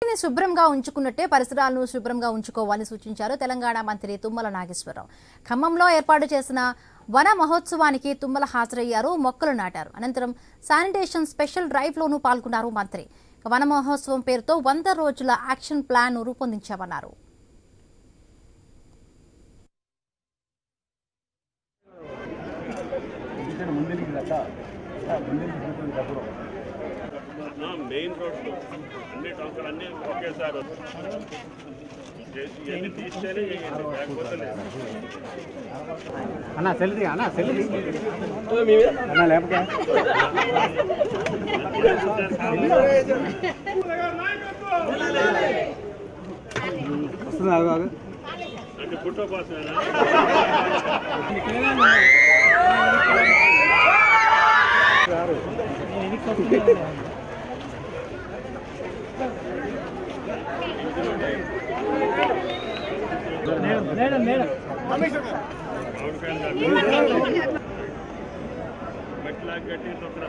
ఇంటిని శుభ్రంగా ఉంచుకున్నట్టే పరిసరాలను శుభ్రంగా ఉంచుకోవాలని సూచించారు తెలంగాణ మంత్రి తుమ్మల నాగేశ్వరరావు. ఖమ్మంలో ఏర్పాటు చేసిన వన మహోత్సవానికి తుమ్మల హాజరయ్యారు, మొక్కలు నాటారు. అనంతరం శానిటేషన్ స్పెషల్ డ్రైవ్ లోనూ పాల్గొన్నారు మంత్రి. వన మహోత్సవం పేరుతో 100 రోజుల యాక్షన్ ప్లాన్ రూపొందించామన్నారు. మెయిన్ రోడ్లు అన్ని టంకలు అన్ని ఒకేసారి తీస్తేనే అన్నా సెల్ది అన్నా సెల్ది అన్నా లేకపోతే వస్తుంది ఆగు ఆగు అంటే ఫోటో పాస్ మెట్లా గట్టి తొక్కరా